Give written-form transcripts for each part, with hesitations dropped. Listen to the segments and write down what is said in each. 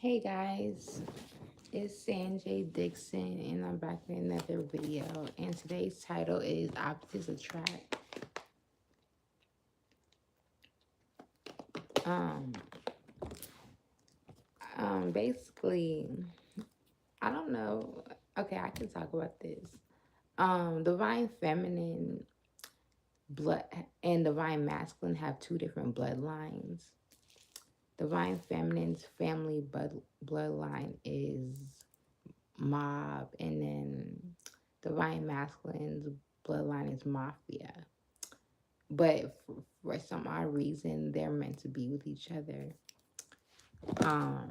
Hey guys, it's Sanjay Dixon, and I'm back with another video. And today's title is Opposites Attract. Um, basically, I don't know. Okay, I can talk about this. Divine Feminine blood and Divine Masculine have two different bloodlines. Divine Feminine's family bloodline is mob, and then Divine Masculine's bloodline is mafia. But for some odd reason, they're meant to be with each other. Um,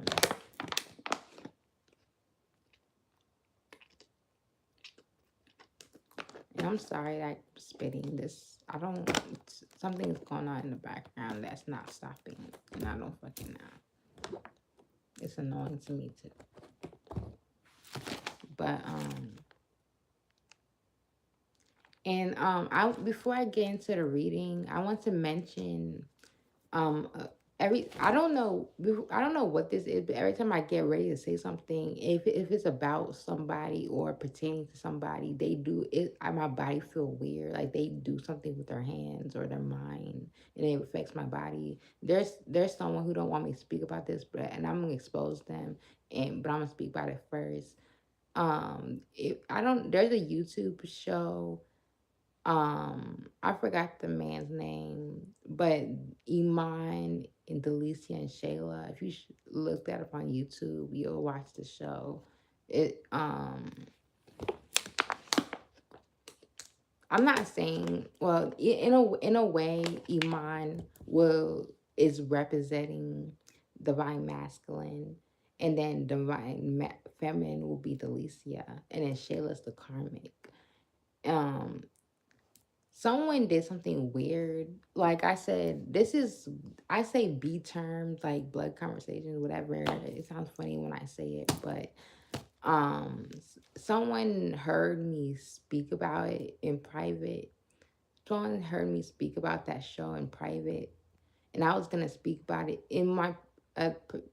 and I'm sorry that I'm spitting this. I don't. Something's going on in the background that's not stopping, and I don't fucking know. It's annoying to me too. But I before I get into the reading, I want to mention every I don't know what this is, but every time I get ready to say something, if it's about somebody or pertaining to somebody, they do it. My body feel weird, like they do something with their hands or their mind, and it affects my body. There's someone who don't want me to speak about this, and I'm gonna expose them, but I'm gonna speak about it first. If I don't, there's a YouTube show. I forgot the man's name, but Iman and Delicia and Shayla. If you look that up on YouTube, you'll watch the show. It I'm not saying, well, in a way, Iman will is representing divine masculine, and then feminine will be Delicia, and then Shayla's the karmic. Um, Someone did something weird. Like I said, I say B terms like blood conversations, whatever. It sounds funny when I say it, but someone heard me speak about it in private. Someone heard me speak about that show in private, and I was gonna speak about it in my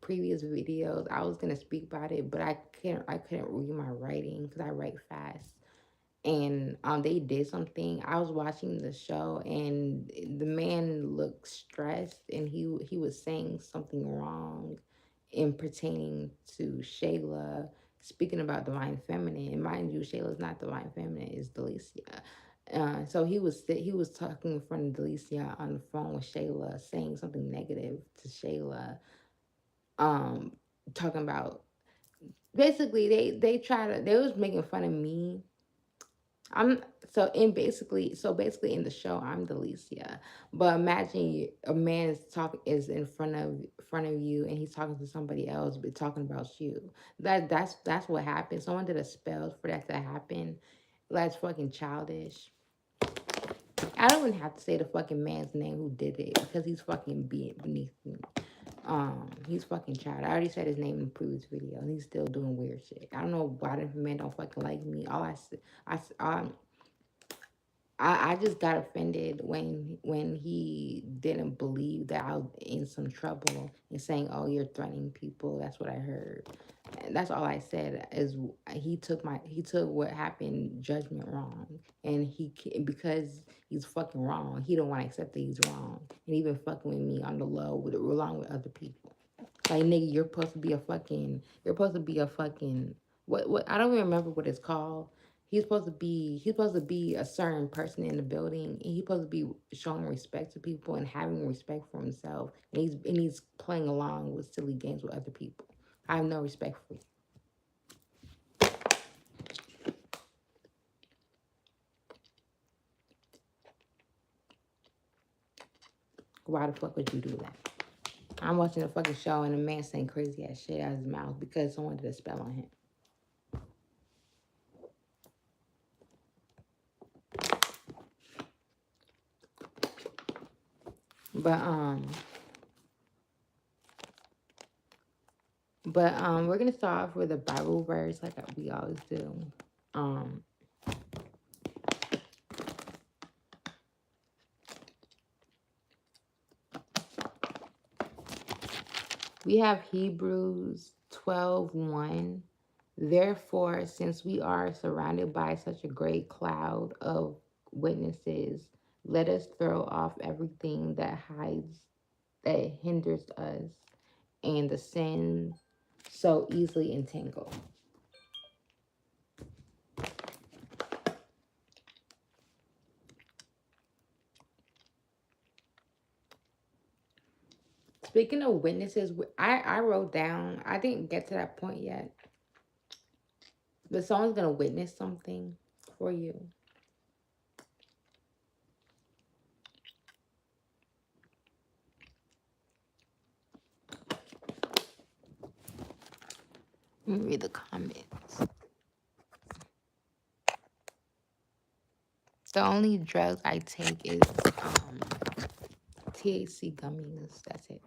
previous videos. I was gonna speak about it, but I couldn't read my writing because I write fast, and they did something. I was watching the show, and the man looked stressed, and he was saying something wrong in pertaining to Shayla, speaking about divine feminine. And mind you, Shayla's not divine feminine, it's Delicia. So he was talking in front of Delicia on the phone with Shayla, saying something negative to Shayla, um talking about, basically they was making fun of me. I'm basically in the show I'm Delicia. But imagine a man is in front of you, and he's talking to somebody else but talking about you. That's what happened. Someone did a spell for that to happen. That's fucking childish. I don't even have to say the fucking man's name who did it because he's fucking beneath me. He's fucking child. I already said his name in the previous video, and he's still doing weird shit. I don't know why the men don't fucking like me. I just got offended when he didn't believe that I was in some trouble and saying, "Oh, you're threatening people." That's what I heard. And that's all I said. Is he took what happened judgment wrong, and because he's fucking wrong, he don't want to accept that he's wrong, and even fucking with me on the low along with other people. Like, nigga, you're supposed to be a fucking what I don't even remember what it's called. He's supposed to be a certain person in the building, and he's supposed to be showing respect to people and having respect for himself. And he's playing along with silly games with other people. I have no respect for you. Why the fuck would you do that? I'm watching a fucking show, and a man saying crazy ass shit out of his mouth because someone did a spell on him. But we're gonna start off with a Bible verse like we always do. Um, we have Hebrews 12:1. Therefore, since we are surrounded by such a great cloud of witnesses, let us throw off everything that hinders us, and the sin so easily entangled. Speaking of witnesses, I wrote down, I didn't get to that point yet, but someone's going to witness something for you. Let me read the comments. The only drug I take is THC gummies. That's it.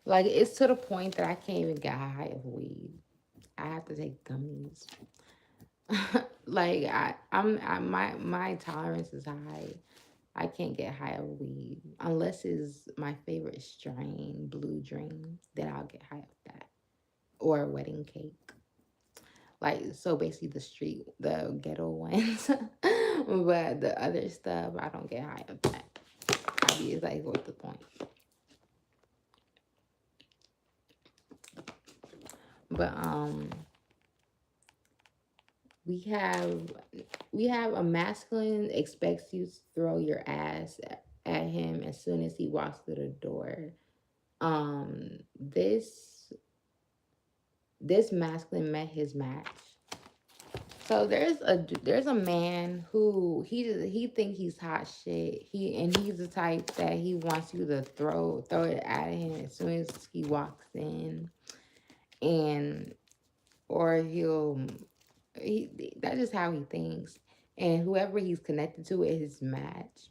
Like, it's to the point that I can't even get high of weed. I have to take gummies. Like, my tolerance is high. I can't get high of weed unless it's my favorite strain, Blue Dream. Then I'll get high of that, or a wedding cake. Like, so basically the ghetto ones. But the other stuff, I don't get high of that. I be like, what's the point? But we have a masculine expects you to throw your ass at him as soon as he walks through the door. This masculine met his match. So there's a man who he think he's hot shit. He's the type that he wants you to throw it at him as soon as he walks in, and or that's just how he thinks. And whoever he's connected to is his match.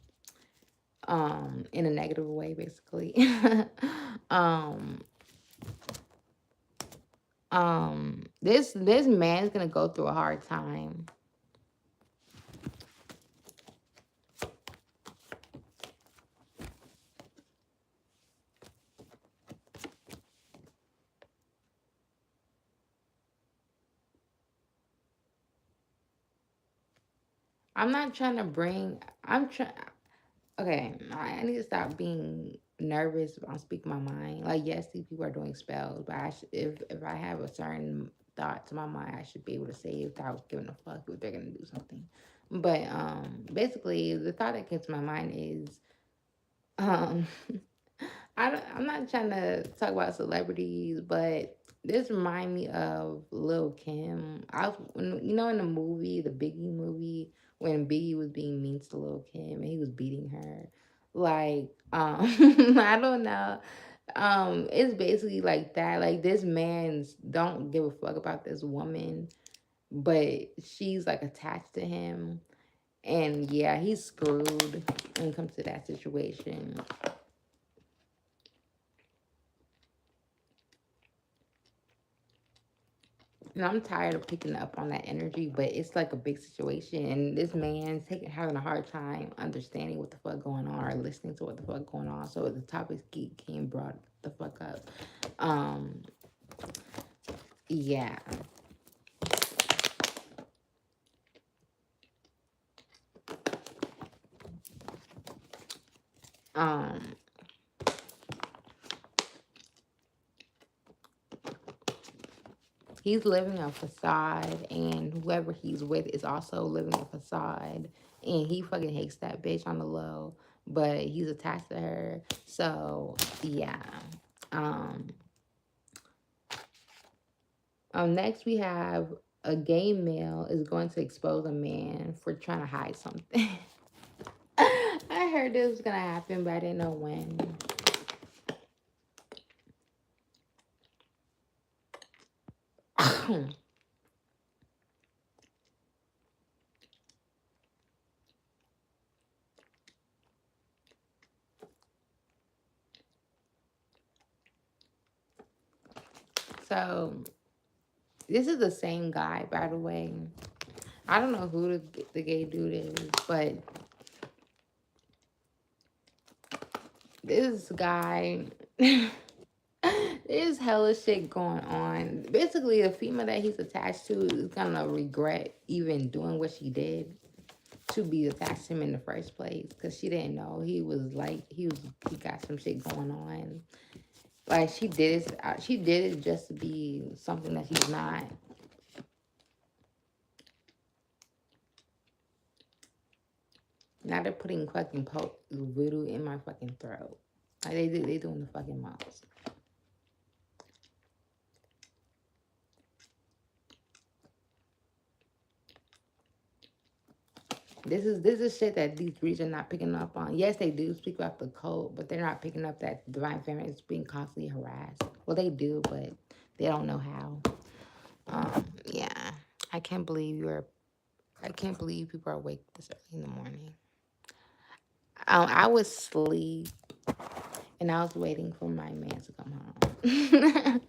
In a negative way, basically. um this man's gonna go through a hard time. I'm not trying to bring. I'm trying. Okay, I need to stop being nervous when I'm speaking my mind. Like, yes, these people are doing spells, but if I have a certain thought to my mind, I should be able to say it without giving a fuck if they're gonna do something. But basically, the thought that came to my mind is um, I'm not trying to talk about celebrities, but this remind me of Lil Kim. In the movie, the Biggie movie, when Biggie was being mean to Lil Kim and he was beating her. Like, I don't know. It's basically like that. Like, this man's don't give a fuck about this woman, but she's like attached to him. And yeah, he's screwed when it comes to that situation. And I'm tired of picking up on that energy, but it's like a big situation, and this man's having a hard time understanding what the fuck going on or listening to what the fuck going on. So the topic came brought the fuck up. Um, yeah. Um, he's living a facade, and whoever he's with is also living a facade, and he fucking hates that bitch on the low, but he's attached to her. So yeah. Um, Next we have a gay male is going to expose a man for trying to hide something. I heard this was gonna happen, but I didn't know when. So this is the same guy, by the way. I don't know who the gay dude is, but this guy, this There's hella shit going on. Basically, the female that he's attached to is gonna regret even doing what she did to be attached to him in the first place, because she didn't know he got some shit going on. Like she did it just to be something that she's not. Now they're putting fucking voodoo in my fucking throat. Like they doing the fucking most. This is shit that these reads are not picking up on. Yes, they do speak about the cult, but they're not picking up that divine feminine is being constantly harassed. Well, they do, but they don't know how. Yeah, I can't believe I can't believe people are awake this early in the morning. I was asleep and I was waiting for my man to come home.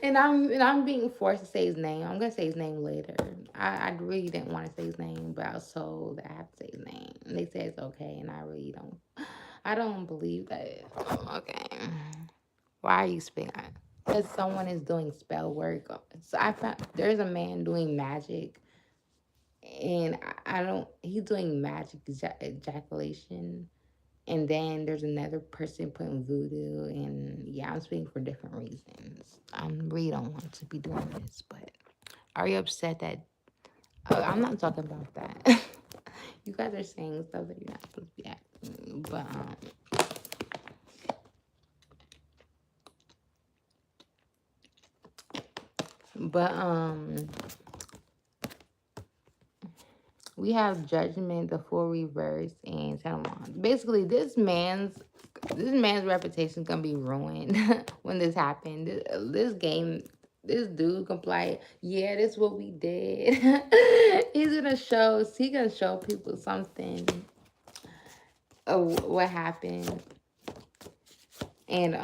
And I'm being forced to say his name. I'm gonna say his name later. I really didn't want to say his name, but I was told that I have to say his name. And they said it's okay, and I really don't. I don't believe that. Okay, why are you speaking? Because someone is doing spell work. So I found there's a man doing magic, and I don't. He's doing magic ejaculation. And then there's another person putting voodoo, and yeah, I'm speaking for different reasons. I really don't want to be doing this, but are you upset that I'm not talking about that? You guys are saying stuff that you're not supposed to be asking, but we have Judgment, the full reverse, and Talon. Basically, this man's reputation is gonna be ruined when this happened. This game, this dude can play. Yeah, this is what we did. He's gonna show people something of what happened, and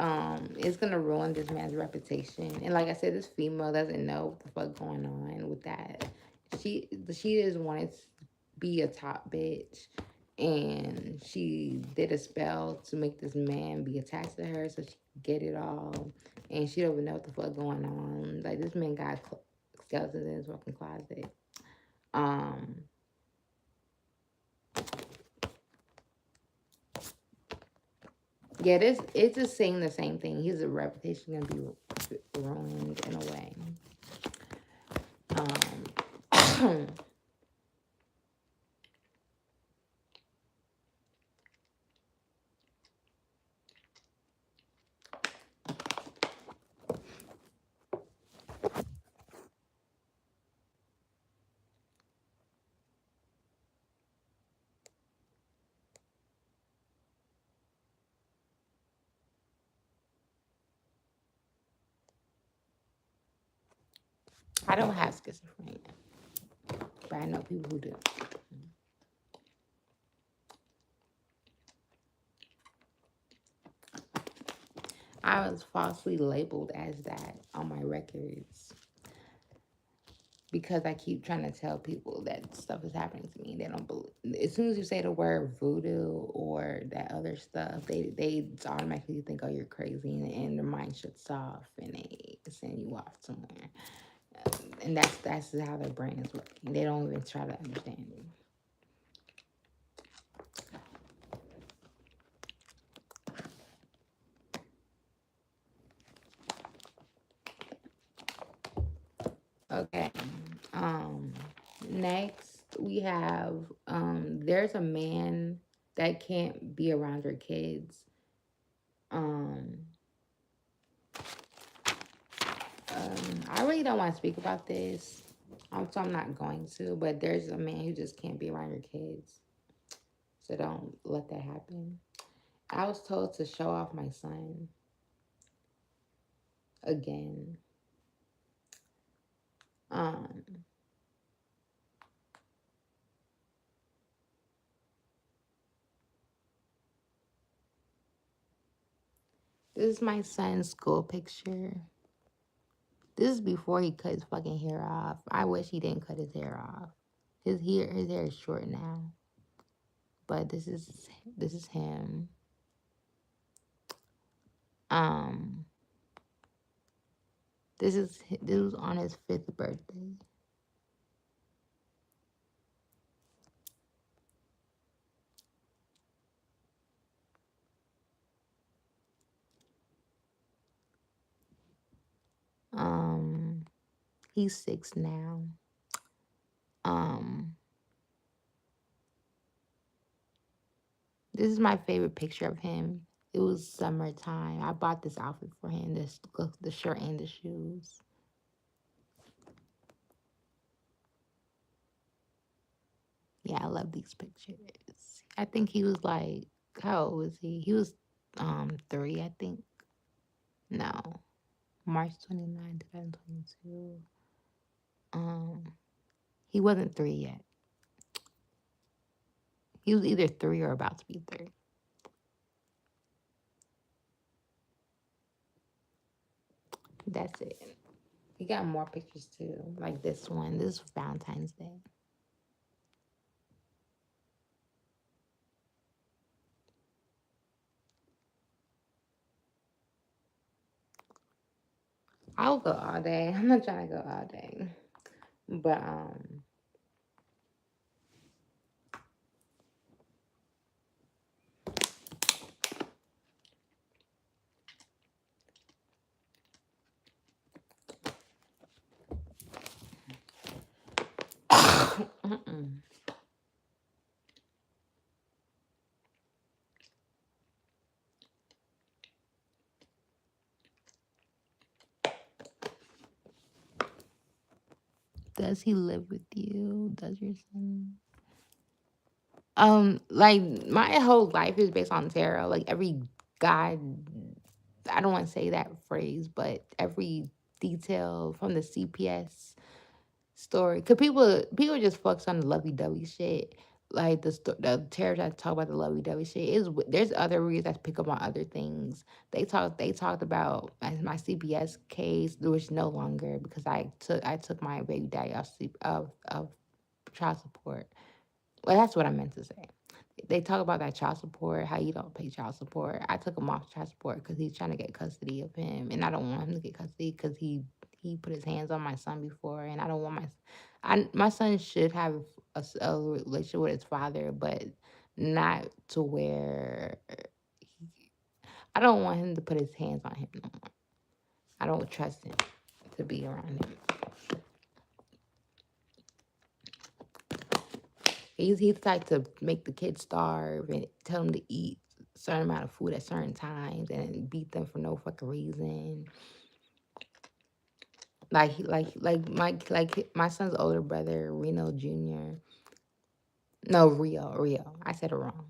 it's gonna ruin this man's reputation. And like I said, this female doesn't know what the fuck going on with that. She just wanted to be a top bitch, and she did a spell to make this man be attached to her so she could get it all. And she don't even know what the fuck going on. Like, this man got skeletons in his fucking closet. Um, yeah, this it's just saying the same thing. His reputation gonna be ruined in a way. Um, I don't have schizophrenia, but I know people who do. I was falsely labeled as that on my records because I keep trying to tell people that stuff is happening to me. They don't believe. As soon as you say the word voodoo or that other stuff, they automatically think, oh, you're crazy, and their mind shuts off and they send you off somewhere. And that's how their brain is working. They don't even try to understand you. Okay. Um. Next, we have there's a man that can't be around your kids. Um. I really don't want to speak about this, so I'm not going to. But there's a man who just can't be around your kids, so don't let that happen. I was told to show off my son again. Um, this is my son's school picture. This is before he cut his fucking hair off. I wish he didn't cut his hair off. His hair is short now. But this is him. Um This was on his 5th birthday. Um, he's 6 now. Um, this is my favorite picture of him. It was summertime. I bought this outfit for him. The shirt and the shoes. Yeah, I love these pictures. I think he was like, how old was he? He was 3, I think. No, March 29, 2022. Um, he wasn't 3 yet. He was either 3 or about to be 3. That's it. We got more pictures too, like this one. This is Valentine's Day. I'll go all day. I'm not trying to go all day, but does he live with you? Does your son? Like my whole life is based on tarot. Like every guy, I don't want to say that phrase, but every detail from the CPS story. Cause people just focus on the lovey dovey shit. Like the tarot that talk about the lovey dovey shit is there's other readers that pick up on other things. They talked about my CPS case, which no longer because I took my baby daddy of child support. Well, that's what I meant to say. They talk about that child support, how you don't pay child support. I took him off child support because he's trying to get custody of him, and I don't want him to get custody because he put his hands on my son before, and I don't want my son should have a relationship with his father, but not to where I don't want him to put his hands on him no more. I don't trust him to be around him. He's the type to make the kids starve and tell them to eat a certain amount of food at certain times and beat them for no fucking reason. Like my son's older brother, Reno Jr. No, Rio. I said it wrong.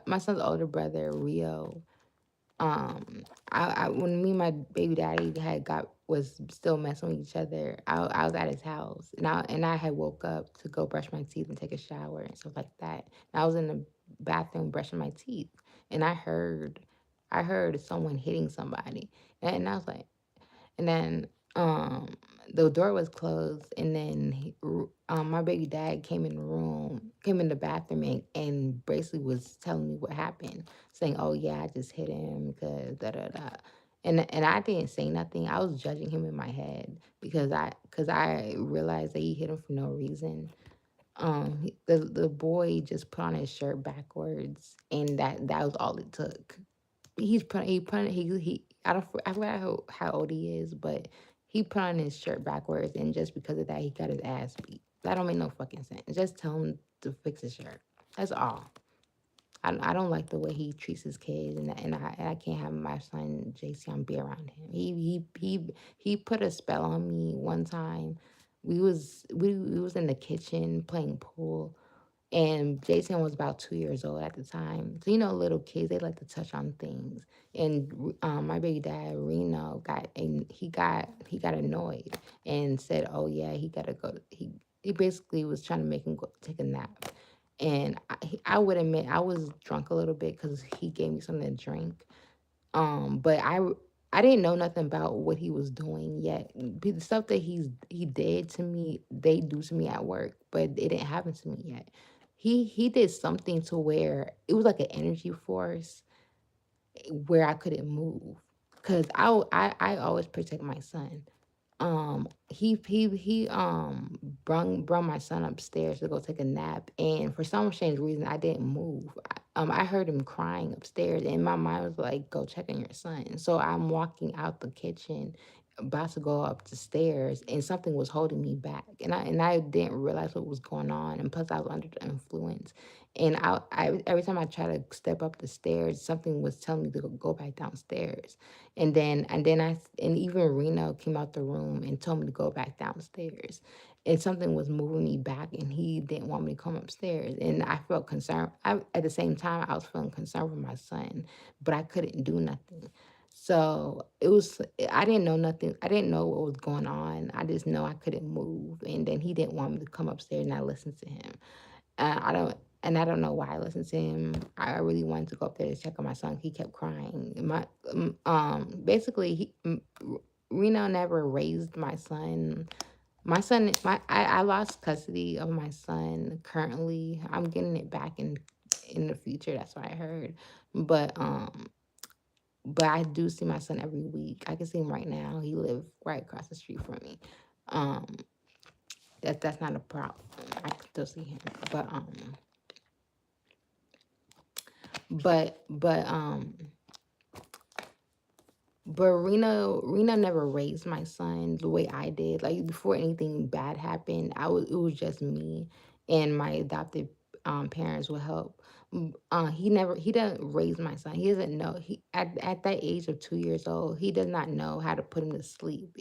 My son's older brother, Rio. Um, when me and my baby daddy had got was still messing with each other. I was at his house and I had woke up to go brush my teeth and take a shower and stuff like that. And I was in the bathroom brushing my teeth, and I heard someone hitting somebody, and I was like, and then um the door was closed, and then my baby dad came in the bathroom and basically was telling me what happened, saying, "Oh yeah, I just hit him because da da da," and I didn't say nothing. I was judging him in my head because I realized that he hit him for no reason. The boy just put on his shirt backwards, and that was all it took. He I forgot how old he is, but he put on his shirt backwards, and just because of that, he got his ass beat. That don't make no fucking sense. Just tell him to fix his shirt. That's all. I don't like the way he treats his kids, and I can't have my son Jason be around him. He put a spell on me one time. We was in the kitchen playing pool, and Jason was about 2 years old at the time. So little kids, they like to touch on things. And my baby dad Reno he got annoyed and said, "Oh yeah, he gotta go." He basically was trying to make him go take a nap. And I would admit I was drunk a little bit because he gave me something to drink. But I didn't know nothing about what he was doing yet. The stuff that he did to me, they do to me at work, but it didn't happen to me yet. He did something to where it was like an energy force where I couldn't move, because I always protect my son. brung my son upstairs to go take a nap, and for some strange reason I didn't move. I heard him crying upstairs, and my mind was like, "Go check on your son." So I'm walking out the kitchen, about to go up the stairs, and something was holding me back, and I didn't realize what was going on, and plus I was under the influence, and I every time I try to step up the stairs, something was telling me to go back downstairs. And even Reno came out the room and told me to go back downstairs. And something was moving me back, and he didn't want me to come upstairs. And I felt concerned. At the same time, I was feeling concerned for my son, but I couldn't do nothing. So it was, I didn't know nothing. I didn't know what was going on. I just know I couldn't move. And then he didn't want me to come upstairs, and I listened to him. I don't know why I listened to him. I really wanted to go up there to check on my son. He kept crying. Basically, Reno never raised my son. I lost custody of my son. Currently, I'm getting it back in the future. That's what I heard. But but I do see my son every week. I can see him right now. He lives right across the street from me. Um, that's not a problem. I can still see him. But but but um but Rena never raised my son the way I did. Like before anything bad happened, it was just me and my adopted parents would help. He doesn't raise my son. He doesn't know. He at that age of 2 years old, he does not know how to put him to sleep.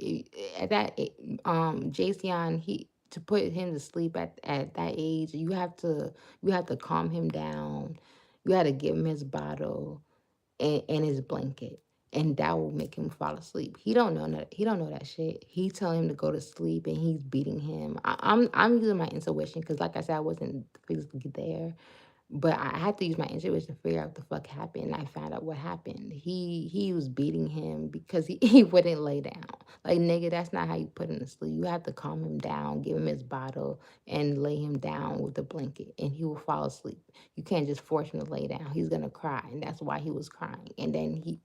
At that Jason, he to put him to sleep at that age, you have to calm him down. You have to give him his bottle and his blanket, and that will make him fall asleep. He don't know that shit. He's telling him to go to sleep, and he's beating him. I'm using my intuition because, like I said, I wasn't physically there, but I had to use my intuition to figure out what the fuck happened. I found out what happened. He was beating him because he wouldn't lay down. Like nigga, that's not how you put him to sleep. You have to calm him down, give him his bottle, and lay him down with the blanket, and he will fall asleep. You can't just force him to lay down. He's gonna cry, and that's why he was crying. And then he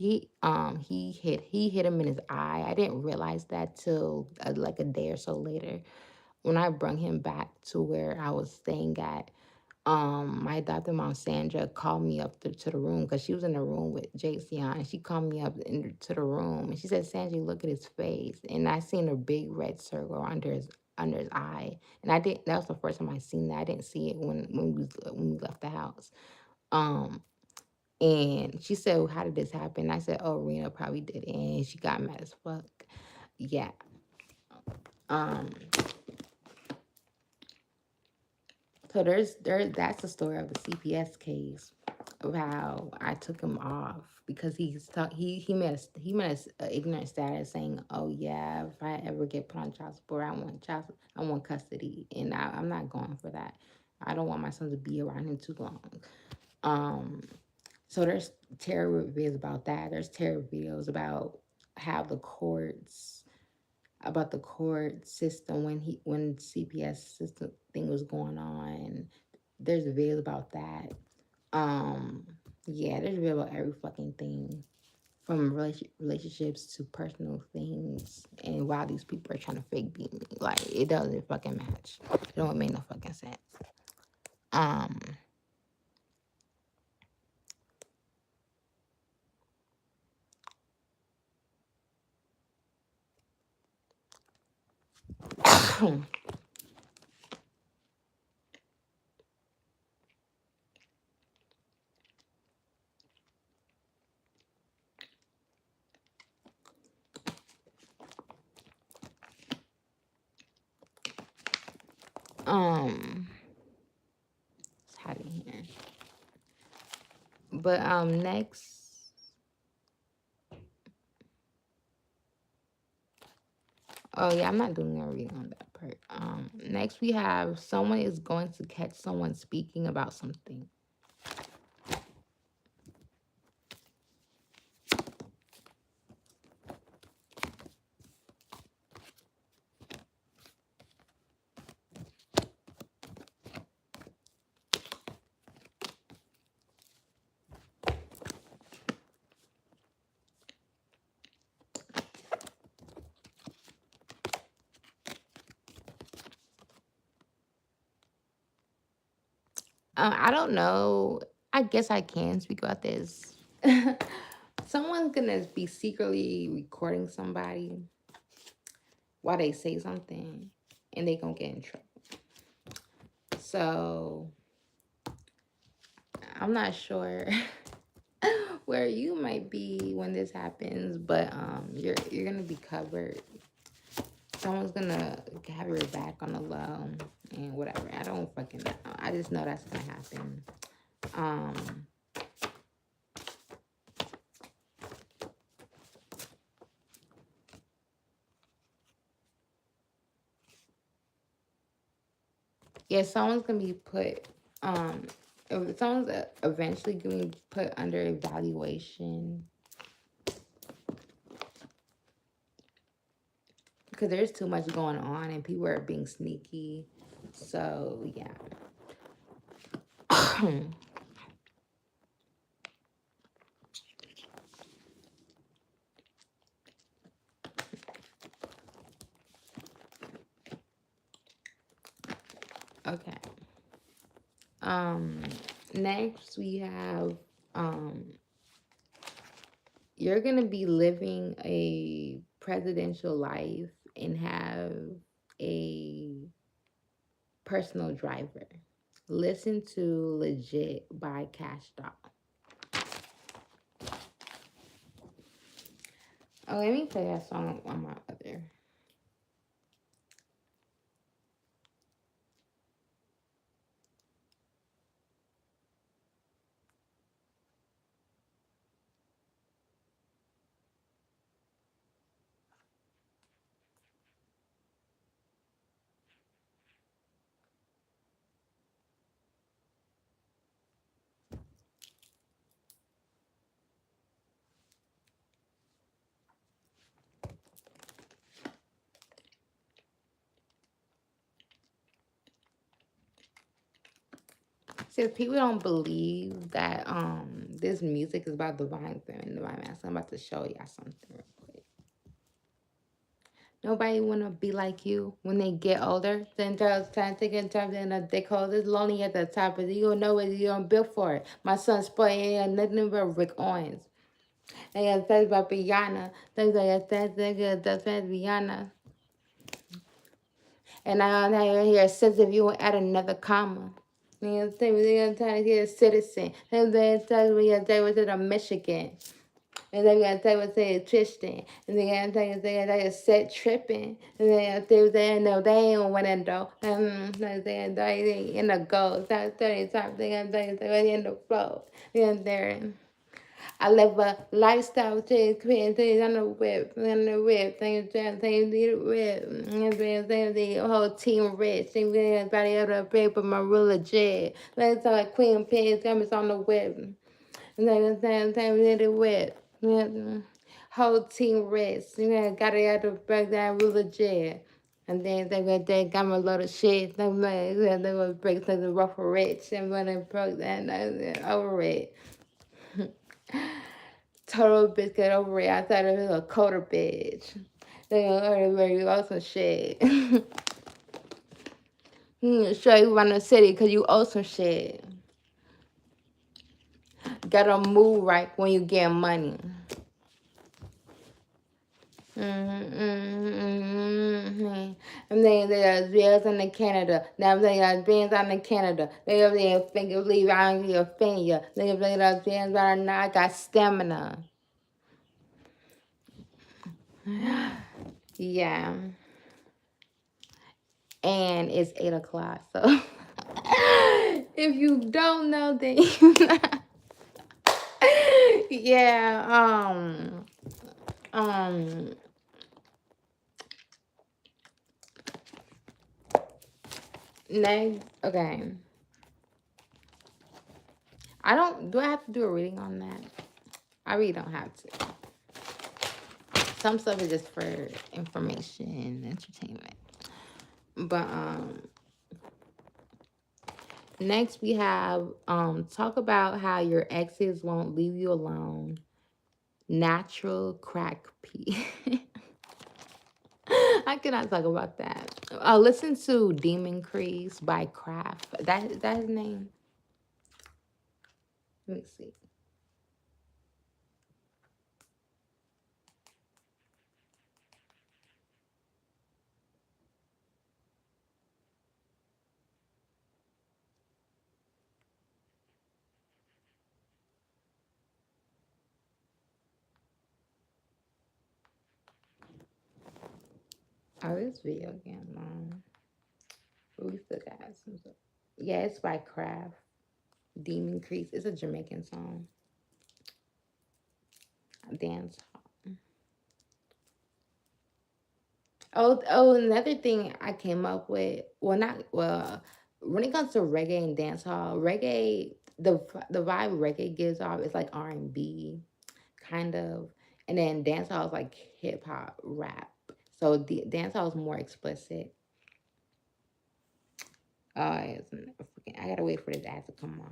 hit him in his eye. I didn't realize that till like a day or so later when I brung him back to where I was staying at. My adopted mom Sandra called me up to the room because she was in the room with JC and she called me up to the room and she said, Sandra, look at his face. And I seen a big red circle under his eye. And I didn't that was the first time I seen that. I didn't see it when we left the house. Um and she said, well, how did this happen? I said, oh, Rena probably did it. And she got mad as fuck. Yeah. Um So that's the story of the CPS case of how I took him off because he made a ignorant status saying, "Oh yeah, if I ever get put on child support, I want custody," and I'm not going for that. I don't want my son to be around him too long. Um, so there's terror videos about that. There's terror videos how the courts about the court system when CPS system thing was going on. There's videos about that. Um, yeah, there's a video about every fucking thing from relationships to personal things, and why these people are trying to fake beat me. Like it doesn't fucking match. It don't make no fucking sense. Um, um, it's hot in here. But next. Oh yeah, I'm not doing a reading on that part. Next we have someone is going to catch someone speaking about something. I don't know. I guess I can speak about this. Someone's gonna be secretly recording somebody while they say something, and they gonna get in trouble. So I'm not sure where you might be when this happens, but you're gonna be covered. Someone's gonna have your back on the low and whatever. I don't fucking know. I just know that's gonna happen. Um, yeah, someone's gonna be put. If someone's eventually gonna be put under evaluation because there's too much going on and people are being sneaky. So yeah. Okay. Um, Next we have um, you're gonna be living a presidential life and have a personal driver. Listen to Legit by Cash Doll. Oh, let me play that song on my other. See, if people don't believe that this music is about divine feminine, divine masculine, I'm about to show y'all something real quick. Nobody wanna be like you when they get older. Then they'll trying to take in time and they call this lonely at the top, but you don't know what you don't build for it. My son's playing ain't nothing but Rick Owens. And I said about Rihanna. Things like I said, that's Rihanna. And I don't hear a sense if you add another comma. You know what I'm saying? We're trying to get a citizen. Then they tell me they was in Michigan. And then gonna tell us say Tristan. And then gonna tell you they set tripping. And then they no they ain't winning though. They in the goal. That's 30 times they gonna tell you they in the flow. And there. I live a lifestyle change, creating things on the whip, things need a whip, and things the whole team rich, things everybody else to pay for my ruler jet. Let's like Queen Pins comes on the whip, and then things need a whip. Whole team rich, got it out the break down ruler jet. And then they got me a lot of shit. They would break the rough rich and when they broke that over it. Total bitch get over it. I thought it was a colder bitch. They already owe some shit. Show you around the city because you owe some shit. Gotta move right when you get money. And then there's bills in Canada. Now they got bands out in Canada. They over there finger leave. I don't give a finger. They got bands out now. I got stamina. Yeah. And it's 8 o'clock. So if you don't know, then yeah. Um. Next, okay. I don't. Do I have to do a reading on that? I really don't have to. Some stuff is just for information and entertainment. But next we have talk about how your exes won't leave you alone. Natural crack pee. I cannot talk about that. Listen to Demon Crease by Kraft. That his name. Let me see. Oh, this video game long. But we still got some stuff. Yeah, it's by Craft. Demon Crease. It's a Jamaican song. Dance. Another thing I came up with. Well, not well. When it comes to reggae and dancehall, reggae the vibe reggae gives off is like R&B kind of, and then dancehall is like hip hop rap. So the dancehall is more explicit. I gotta wait for this ad to come on.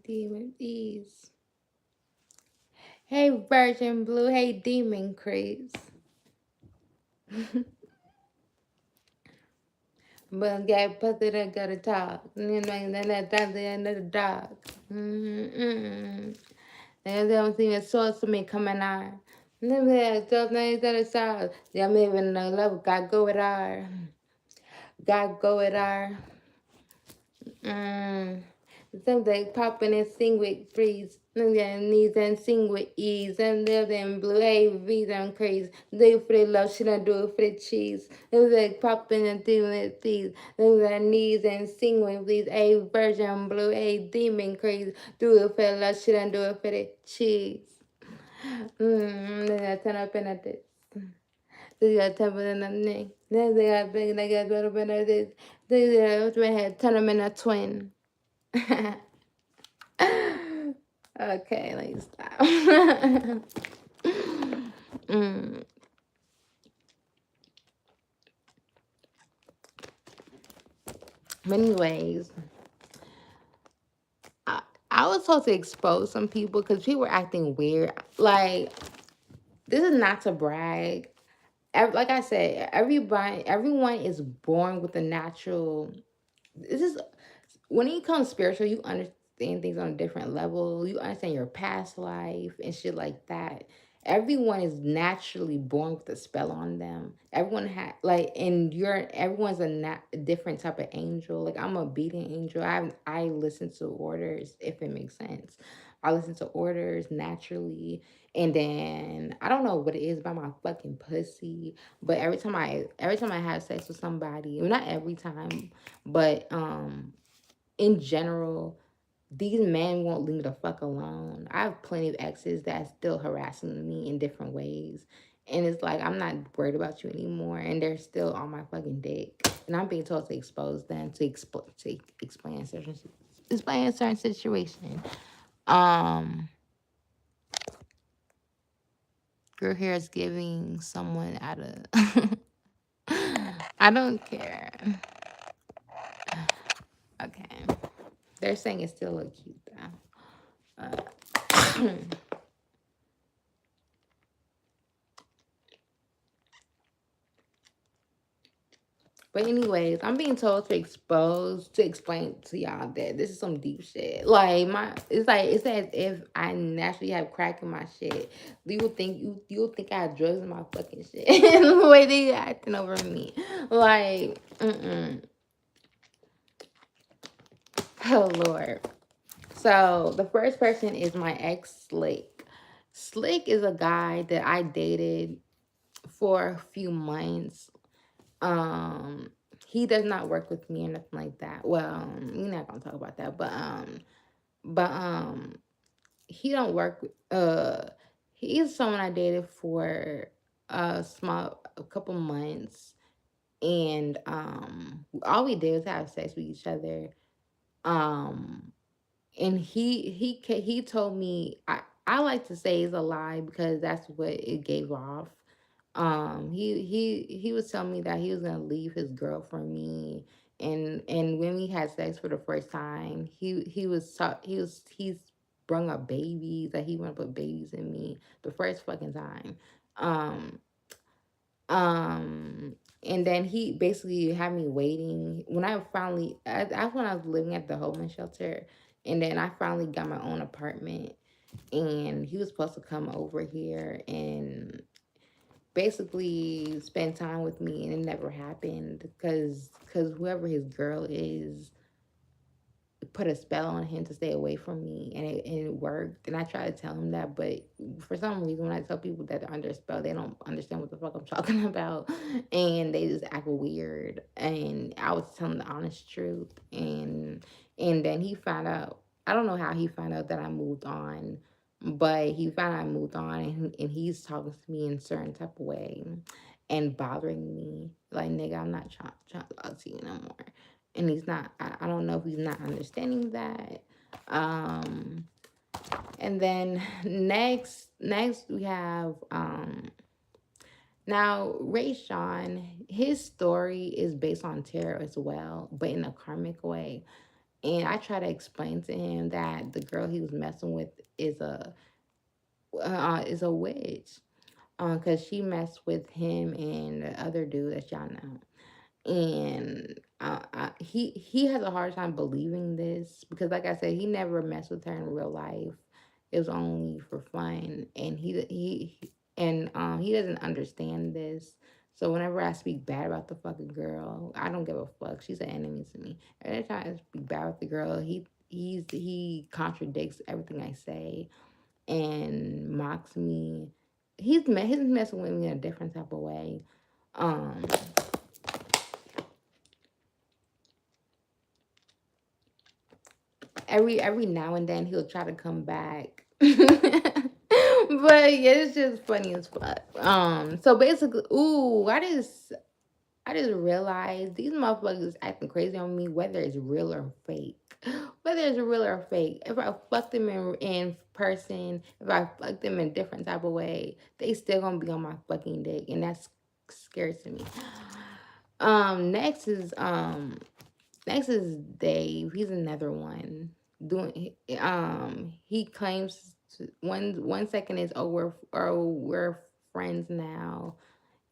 Demon Ease. Hey Virgin Blue. Hey Demon Craze. But get put it and go to talk. And then that's the end of the dog. Mm-mm. They don't see the source of me coming on. Then we stuff names that are south. I'm even no level. Got go with R. Got go with R. Mm. Something popping and sing with breeze. Knees and sing with ease. And live in blue AVs and craze. Do it for the love, shit I do it for the cheese. It was like popping and doing it these. Them knees and sing with these. A virgin blue, a demon craze. Do it for the love, shit I do it for the cheese. Then I turn up in at this. They got temple in the neck. Then they got big, they got little bit of this. They got redhead, turn them in a twin. Okay, let me stop. mm. But anyways, I, I was supposed to expose some people because people were acting weird. Like, this is not to brag. Like I said, everyone is born with a natural. This is when you come spiritual, you understand things on a different level. You understand your past life and shit like that. Everyone is naturally born with a spell on them. Everyone had like, and everyone's a different type of angel. Like I'm a beating angel. I listen to orders if it makes sense. I listen to orders naturally, and then I don't know what it is about my fucking pussy, but every time I have sex with somebody, well, not every time, but in general, these men won't leave me the fuck alone. I have plenty of exes that's still harassing me in different ways. And it's like, I'm not worried about you anymore. And they're still on my fucking dick. And I'm being told to expose them, to explain a certain situation. Um, Your hair is giving someone out of. I don't care. Okay. They're saying it still look cute though. But anyways, I'm being told to explain to y'all that this is some deep shit. It's as if I naturally have crack in my shit. You'll think I have drugs in my fucking shit. The way they acting over me, like, oh Lord. So the first person is my ex Slick. Slick is a guy that I dated for a few months. Um, he does not work with me or nothing like that. Well, we're not gonna talk about that, but he don't work with he's someone I dated for a couple months. and all we did was have sex with each other. Um, and he told me, I like to say it's a lie because that's what it gave off. He was telling me that he was gonna leave his girl for me, and when we had sex for the first time, he's brung up babies, that he want to put babies in me the first fucking time. Um, and then he basically had me waiting. When I finally, that's when I was living at the homeless shelter, and then I finally got my own apartment. And he was supposed to come over here and basically spend time with me, and it never happened because whoever his girl is put a spell on him to stay away from me, and it worked. And I try to tell him that, but for some reason when I tell people that they're under a spell, they don't understand what the fuck I'm talking about, and they just act weird. And I was telling the honest truth, and then he found out. I don't know how he found out that I moved on, but he found out I moved on, and he's talking to me in a certain type of way and bothering me like, nigga, I'm not trying to talk to you no more. And he's not, I don't know if he's not understanding that. um and then next we have now Ray Sean. His story is based on tarot as well, but in a karmic way. And I try to explain to him that the girl he was messing with is a witch, because she messed with him and the other dude that y'all know. And he has a hard time believing this because, like I said, he never messed with her in real life. It was only for fun, and he doesn't understand this. So whenever I speak bad about the fucking girl, I don't give a fuck. She's an enemy to me. Every time I speak bad with the girl, he contradicts everything I say and mocks me. He's messing with me in a different type of way. Um, every now and then he'll try to come back. But yeah, it's just funny as fuck. So basically, ooh, I just realized these motherfuckers acting crazy on me, whether it's real or fake. Whether it's real or fake. If I fuck them in person, if I fuck them in a different type of way, they still gonna be on my fucking dick, and that's scary to me. Um, next is um Next is Dave. He's another one. He claims one second is, we're friends now,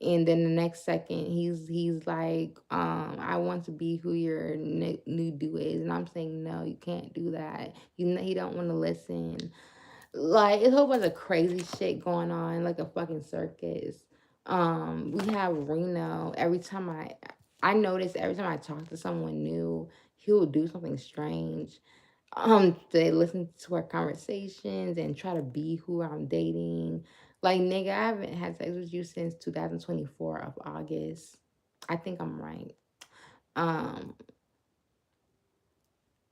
and then the next second he's like, I want to be who your new dude is, and I'm saying no, you can't do that. He don't want to listen. Like, it's a whole bunch of crazy shit going on, like a fucking circus. We have Reno. I notice every time I talk to someone new, he will do something strange. They listen to our conversations and try to be who I'm dating. Like, nigga, I haven't had sex with you since 2024 of August. I think I'm right. Um,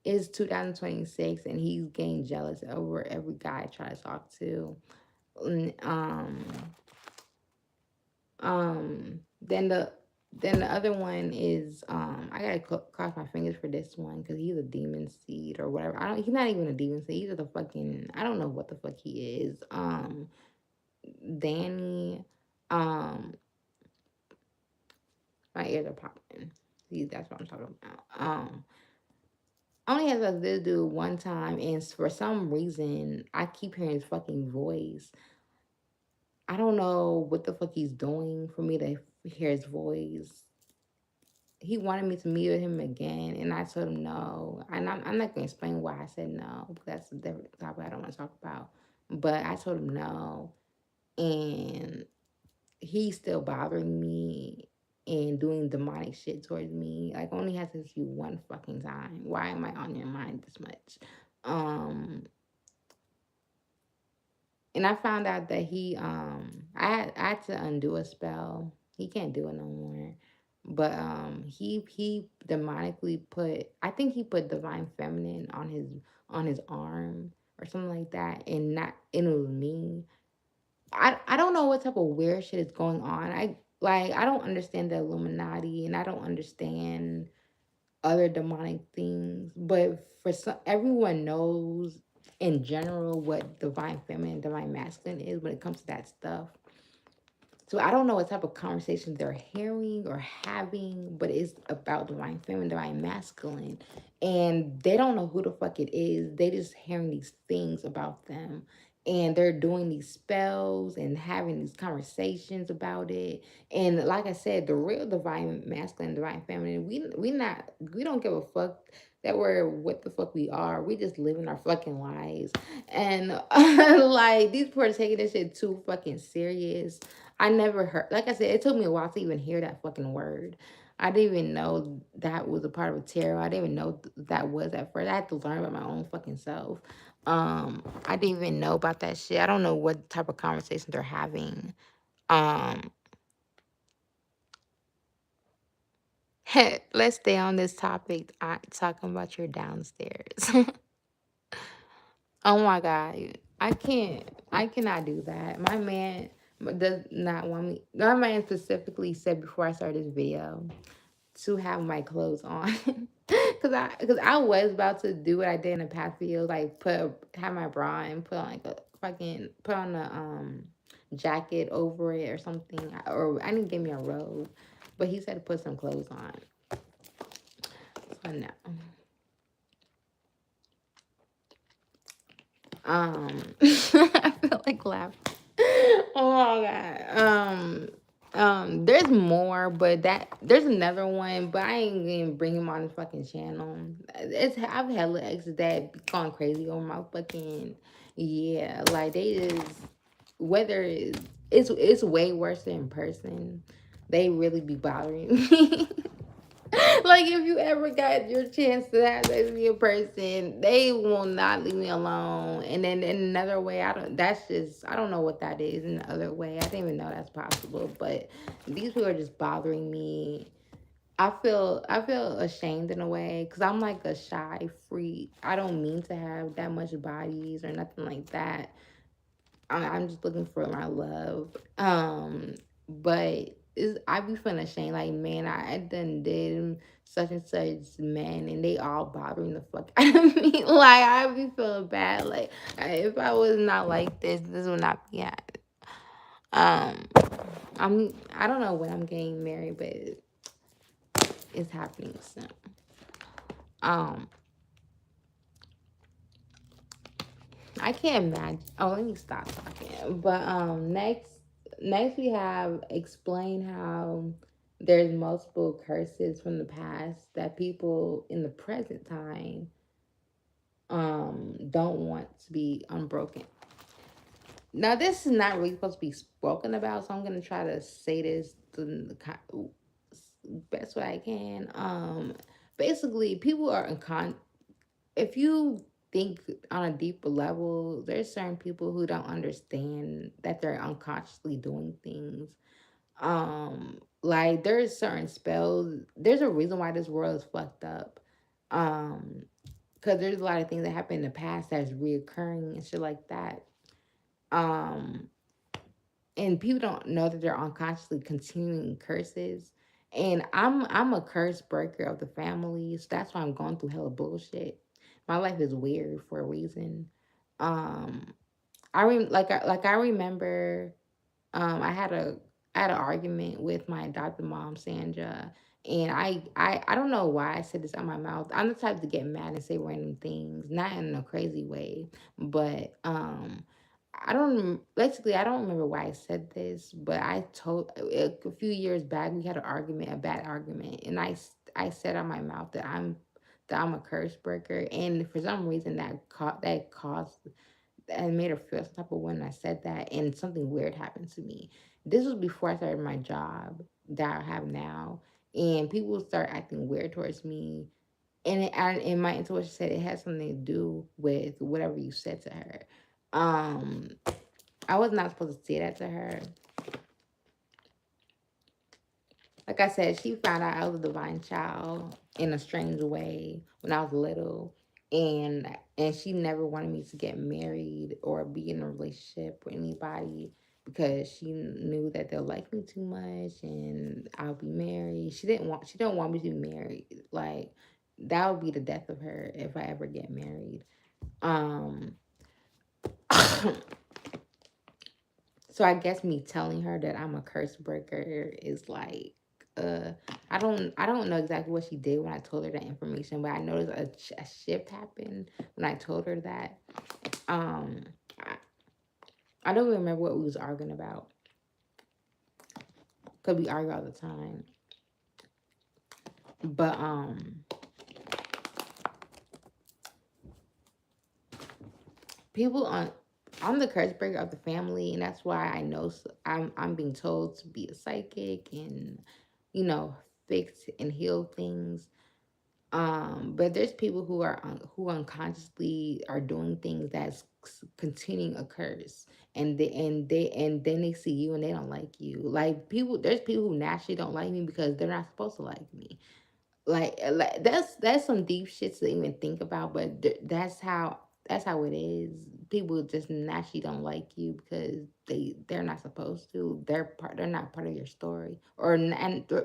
it's 2026, and he's getting jealous over every guy I try to talk to. Mm, then the other one is, I gotta cross my fingers for this one because he's a demon seed or whatever. I don't. He's not even a demon seed. He's just a fucking. I don't know what the fuck he is. Danny. Um, my ears are popping. See, that's what I'm talking about. I only had like this dude one time, and for some reason, I keep hearing his fucking voice. I don't know what the fuck he's doing for me to hear his voice. He wanted me to meet with him again, and I told him no. And I'm not gonna explain why I said no, because that's a different topic I don't want to talk about. But I told him no, and he's still bothering me and doing demonic shit towards me. Like, only has to you one fucking time. Why am I on your mind this much? Um, and I found out that I had to undo a spell. He can't do it no more. But he demonically put, I think he put divine feminine on his arm or something like that, and not and it was me. I don't know what type of weird shit is going on. Like, I don't understand the Illuminati, and I don't understand other demonic things, but for some, everyone knows in general what divine feminine, divine masculine is when it comes to that stuff. So I don't know what type of conversations they're hearing or having, but it's about divine feminine, divine masculine. And they don't know who the fuck it is. They just hearing these things about them. And they're doing these spells and having these conversations about it. And like I said, the real divine masculine, divine feminine, we don't give a fuck that we're what the fuck we are. We just living our fucking lives. And like these people are taking this shit too fucking serious. I never heard, like I said, it took me a while to even hear that fucking word. I didn't even know that was a part of a tarot. I didn't even know that was at first. I had to learn about my own fucking self. I didn't even know about that shit. I don't know what type of conversation they're having. Um, let's stay on this topic. Talking about your downstairs. Oh my god, I can't. I cannot do that. My man does not want me. My man specifically said before I started this video to have my clothes on. Cause I was about to do what I did in the past video, like have my bra and put on like a fucking put on a jacket over it or something, or I didn't give me a robe, but he said to put some clothes on. So no. I feel like laughing. Oh my god. There's more, but that there's another one, but I ain't gonna bring him on the fucking channel. I've had little exes that be going crazy over my fucking yeah, like they just whether it's way worse in person. They really be bothering me. Like if you ever got your chance to have sex with a person, they will not leave me alone. And then in another way, I don't know what that is in the other way. I didn't even know that's possible. But these people are just bothering me. I feel ashamed in a way because I'm like a shy freak. I don't mean to have that much bodies or nothing like that. I'm just looking for my love. But I be feeling ashamed. Like, man, I done did such and such men, and they all bothering the fuck out of me. Like, I be feeling bad. Like, if I was not like this would not be happening. Um, I don't know when I'm getting married, but it's happening soon. Um, I can't imagine. Oh, let me stop talking. But next we have explain how there's multiple curses from the past that people in the present time don't want to be unbroken. Now this is not really supposed to be spoken about, so I'm gonna try to say this the best way I can. Basically, people are if you think on a deeper level, there's certain people who don't understand that they're unconsciously doing things. Like there's certain spells. There's a reason why this world is fucked up. Um, because there's a lot of things that happened in the past that's reoccurring and shit like that. Um, and people don't know that they're unconsciously continuing curses. And I'm a curse breaker of the family, so that's why I'm going through hella bullshit. My life is weird for a reason. Um, I remember, I had an argument with my adopted mom, Sandra, and I don't know why I said this out of my mouth. I'm the type to get mad and say random things, not in a crazy way, but basically I don't remember why I said this, but I told a few years back we had an argument, a bad argument, and I said out my mouth that I'm a curse breaker, and for some reason that caused and made her feel some type of when I said that, and something weird happened to me. This was before I started my job that I have now, and people start acting weird towards me. And my intuition said it had something to do with whatever you said to her. Um, I was not supposed to say that to her. Like I said, she found out I was a divine child in a strange way when I was little. And she never wanted me to get married or be in a relationship with anybody. because she knew that they'll like me too much and I'll be married. She don't want me to be married. Like that would be the death of her if I ever get married. Um so I guess me telling her that I'm a curse breaker is like uh I don't know exactly what she did when I told her that information, but I noticed a shift happened when I told her that. Um I, I don't even remember what we was arguing about. Cause we argue all the time. But people on I'm the curse breaker of the family, and that's why I know I'm being told to be a psychic and you know fix and heal things. But there's people who are who unconsciously are doing things that's continuing a curse, and then they see you and they don't like you. Like people, there's people who naturally don't like me because they're not supposed to like me. Like that's some deep shit to even think about, but that's how it is. People just naturally don't like you because they're not supposed to. They're not part of your story,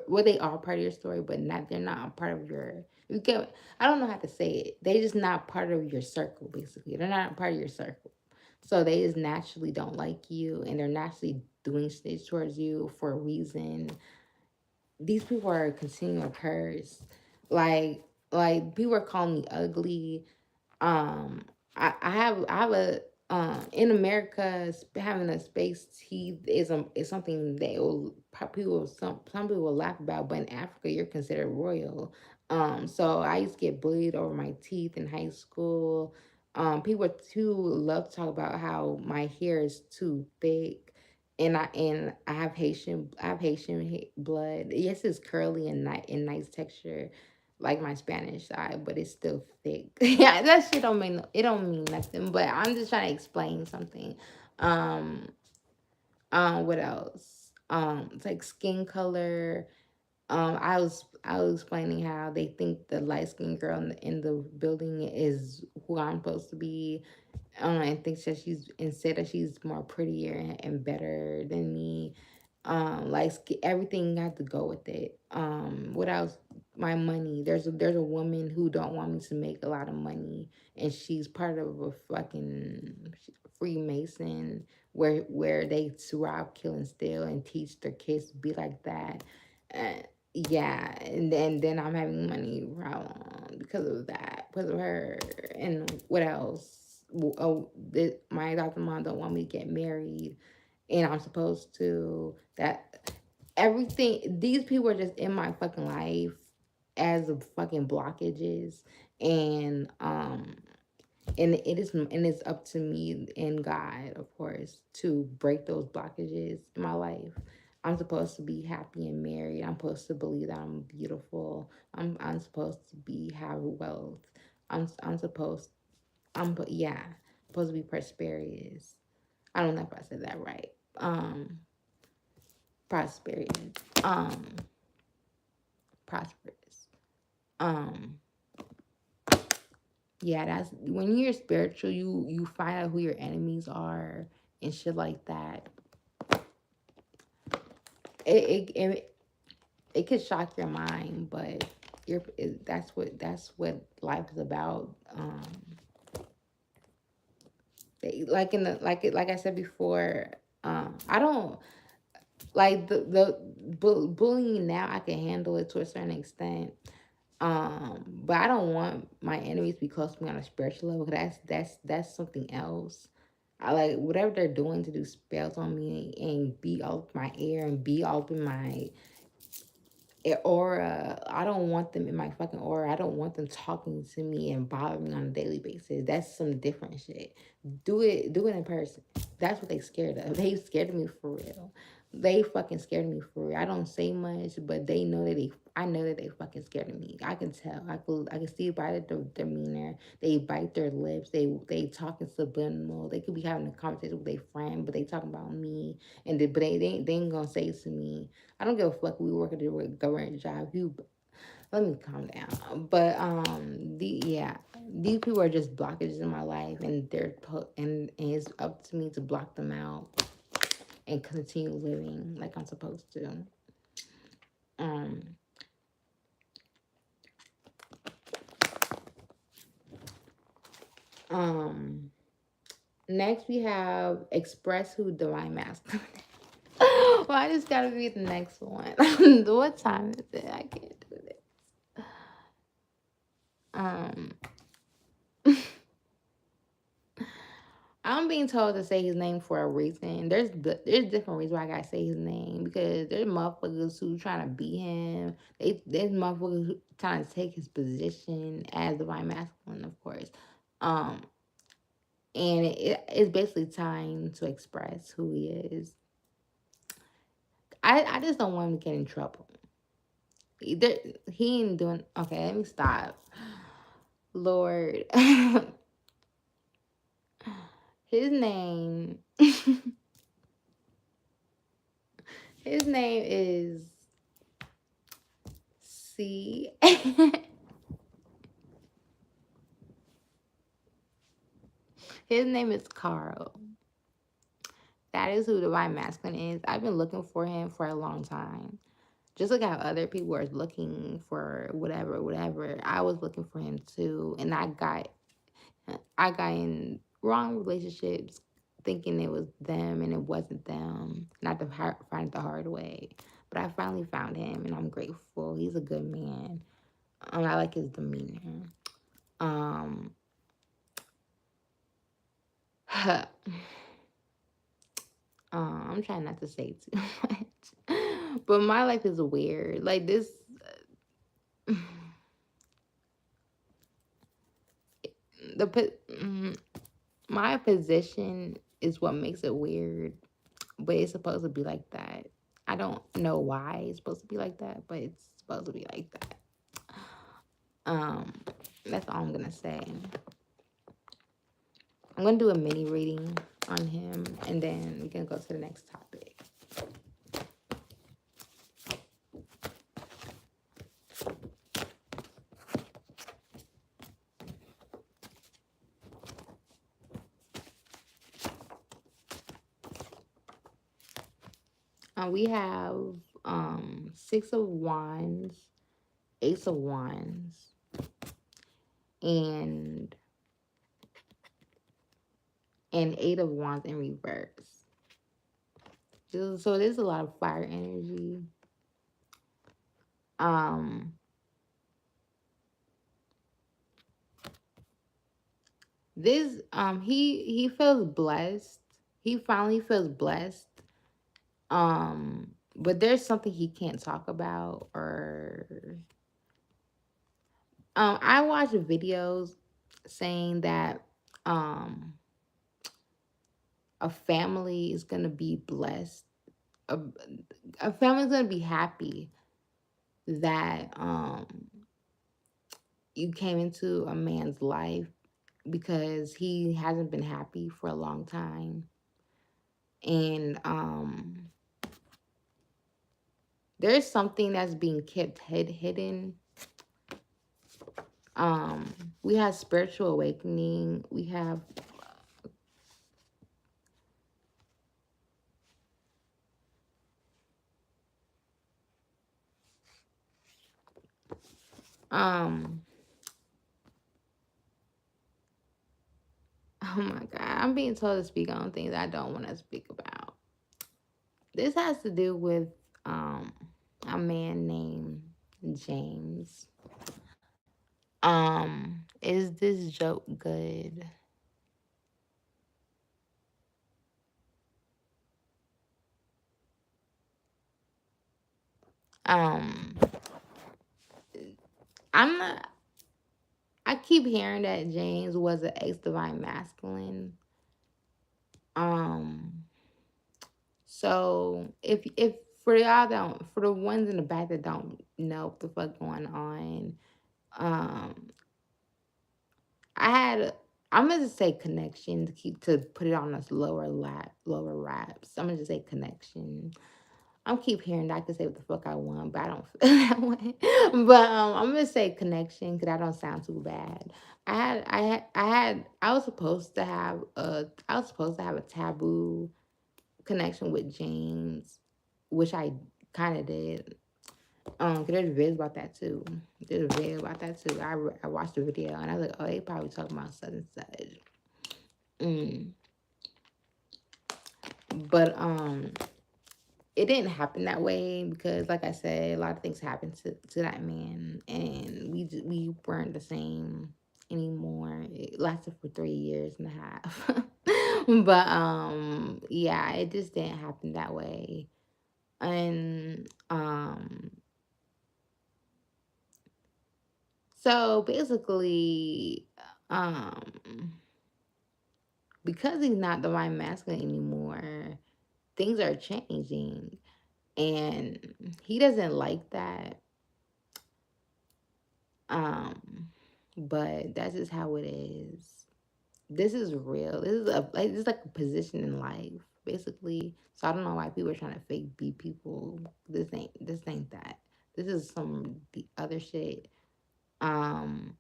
well they are part of your story, but not they're not a part of your. You get I don't know how to say it. They just not part of your circle. Basically, they're not part of your circle, so they just naturally don't like you, and they're naturally doing shit towards you for a reason. These people are continuing curse. Like people are calling me ugly. Um, I have a in America having a space teeth is something that some people will laugh about, but in Africa you're considered royal. So I used to get bullied over my teeth in high school. People too love to talk about how my hair is too thick and I have blood. Yes, it's curly and nice texture, like my Spanish side, but it's still thick. Yeah, that shit don't mean it don't mean nothing. But I'm just trying to explain something. Um, what else? It's like skin color. I was explaining how they think the light skinned girl in the building is who I'm supposed to be, and thinks that she's more prettier and better than me. Everything had to go with it. What else? My money. There's a woman who don't want me to make a lot of money, and she's part of a fucking Freemason where they rob, kill, and steal, and teach their kids to be like that. Uh, yeah, and then I'm having money because of that, because of her. And what else? My adopted mom don't want me to get married, and I'm supposed to. That everything. These people are just in my fucking life as of fucking blockages, and and it's up to me and God, of course, to break those blockages in my life. I'm supposed to be happy and married. I'm supposed to believe that I'm beautiful. I'm supposed to be have wealth. I'm supposed yeah, supposed to be prosperous. I don't know if I said that right. Prosperous. Um, prosperous. Um, yeah, that's when you're spiritual, you find out who your enemies are and shit like that. It it could shock your mind, but that's what life is about. Like in the like I said before, I don't like bullying now. I can handle it to a certain extent. But I don't want my enemies to be close to me on a spiritual level. 'Cause that's something else. I like whatever they're doing to do spells on me and be all up my ear and be all up in my aura. I don't want them in my fucking aura. I don't want them talking to me and bothering me on a daily basis. That's some different shit. Do it in person. That's what they scared of. They scared of me for real. They fucking scared of me for real. I don't say much, but they know that I know that they fucking scared of me. I can tell. I can see by the demeanor. They bite their lips. They talking subliminal. They could be having a conversation with their friend, but they talking about me. But they ain't gonna say it to me. I don't give a fuck. We work at a government job. You let me calm down. But these people are just blockages in my life, and and it's up to me to block them out. and continue living like I'm supposed to. Um, um, Next we have express who divine masculine. Well, I just gotta be the next one. What time is it? I can't do this. Um, I'm being told to say his name for a reason. There's different reasons why I gotta say his name because there's motherfuckers who trying to beat him. There's motherfuckers who trying to take his position as divine masculine, of course. Um, and it's basically time to express who he is. I just don't want him to get in trouble. There, he ain't doing okay. Let me stop. Lord, his name, his name is C. His name is Carl. That is who Divine Masculine is. I've been looking for him for a long time. Just like how other people are looking for whatever, whatever. I was looking for him too, and I got in wrong relationships, thinking it was them, and it wasn't them. Not to find it the hard way, but I finally found him, and I'm grateful. He's a good man. I like his demeanor. Um, I'm trying not to say too much, but my life is weird. Like this, my position is what makes it weird, but it's supposed to be like that. I don't know why it's supposed to be like that, but it's supposed to be like that. Um, that's all I'm gonna say. I'm gonna do a mini reading on him, and then we can go to the next topic. We have Six of Wands, Ace of Wands, and Eight of Wands in reverse. So there's a lot of fire energy. Um, this he feels blessed. He finally feels blessed. But there's something he can't talk about, or I watch videos saying that um a family is gonna be blessed. A, a family's gonna be happy that you came into a man's life because he hasn't been happy for a long time. And there's something that's being kept hidden. Um we have spiritual awakening. We have um oh my god, I'm being told to speak on things I don't want to speak about. This has to do with um a man named James. Is this joke good? Um, I'm not. I keep hearing that James was an ex divine masculine. Um, so if for y'all don't, for the ones in the back that don't know what the fuck going on, um, I had. I'm gonna just say connection to put it on us lower raps. I'm gonna just say connection. I'm keep hearing that I can say what the fuck I want, but I don't feel that way. But I'm gonna say connection because I don't sound too bad. I was supposed to have a taboo connection with James, which I kind of did. 'Cause there's videos about that too. There's a video about that too. I watched the video and I was like, oh, they probably talking about such and such. Mm. But it didn't happen that way because, like I said, a lot of things happened to that man, and we weren't the same anymore. It lasted for 3 years and a half, but yeah, it just didn't happen that way, and so basically, um, because he's not divine masculine anymore, things are changing, and he doesn't like that. Um, but that's just how it is. This is real. This is like a position in life, basically. So I don't know why people are trying to fake be people. This ain't that. This is some the other shit.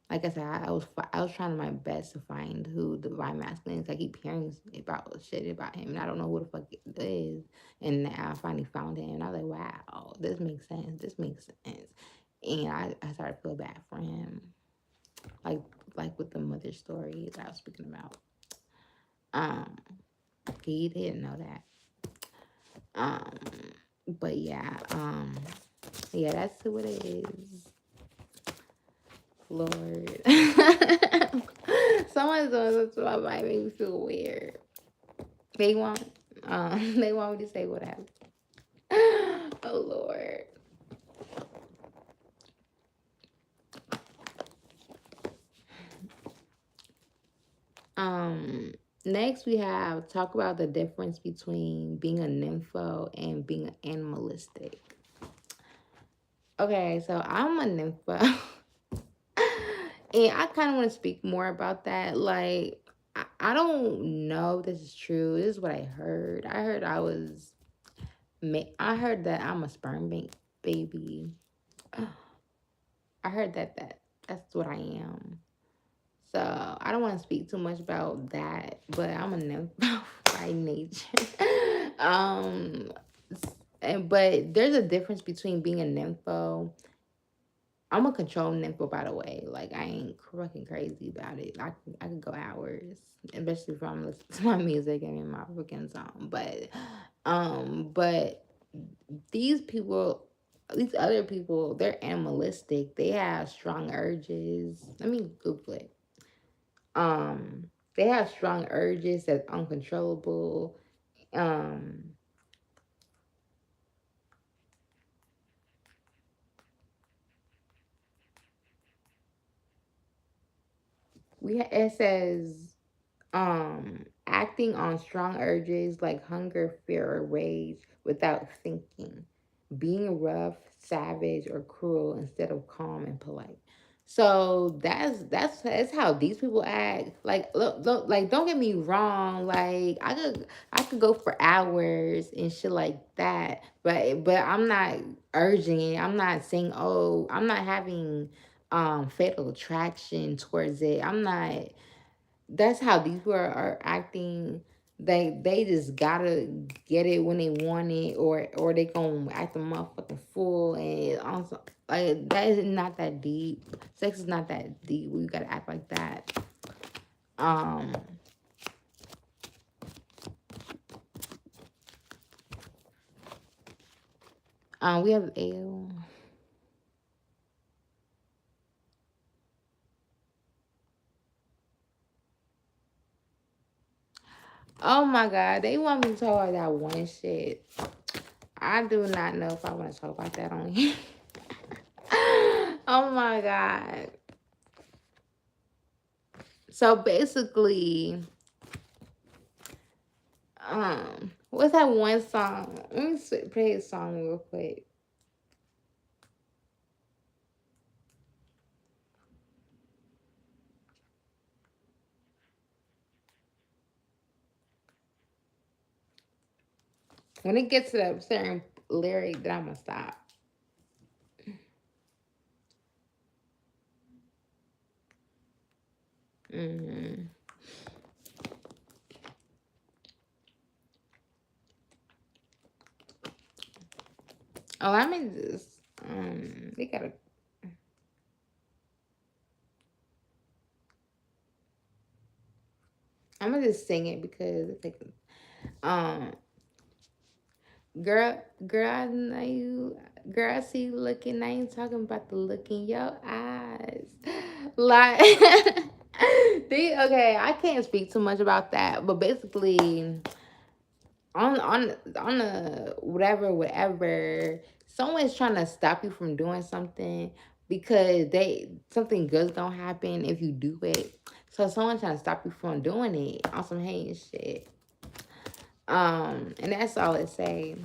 Like I said, I was trying my best to find who the divine masculine is. I keep hearing about shit about him, and I don't know who the fuck it is. And I finally found him, and I was like, wow, this makes sense. This makes sense. And I started to feel bad for him, like like with the mother story that I was speaking about. Um, he didn't know that. Um, but yeah, that's what it is. Lord. Someone's doing this to my mind make me feel weird. They want they want me to say whatever. Oh Lord. Um Next we have talk about the difference between being a nympho and being animalistic. Okay, so I'm a nympho. And I kind of want to speak more about that. Like, I don't know if this is true. This is what I heard. I heard that I'm a baby. I heard that's what I am. So I don't want to speak too much about that, but I'm a nympho by nature. um, but there's a difference between being a nympho. I'm a control nympho, by the way. Like I ain't fucking crazy about it. I could go hours, especially if I'm listening to my music and in my freaking song. But these people, these other people, they're animalistic. They have strong urges. Let me Google it. They have strong urges that's uncontrollable. Um, it says acting on strong urges like hunger, fear, or rage without thinking, being rough, savage, or cruel instead of calm and polite. So that's how these people act. Like like don't get me wrong. Like I could go for hours and shit like that. But I'm not urging it. I'm not saying, oh, I'm not having fatal attraction towards it. I'm not. That's how these people are acting. They just gotta get it when they want it, or they gonna act a motherfucking fool. And also, like, that is not that deep. Sex is not that deep. We gotta act like that. Um, we have L. Oh my god, they want me to talk about that one shit. I do not know if I want to talk about that on here. Oh my god. So basically, what's that one song? Let me play a song real quick. When it gets to that certain lyric, then I'm gonna stop. Mm-hmm. Oh, I mean this. We gotta. I'm gonna just sing it because it's like, um, girl, I know you. Girl, I see you looking. I ain't talking about the look in your eyes. Like, okay, I can't speak too much about that, but basically, on the whatever, someone's trying to stop you from doing something because they something good's gonna happen if you do it. So someone's trying to stop you from doing it on some hate shit. And that's all it say.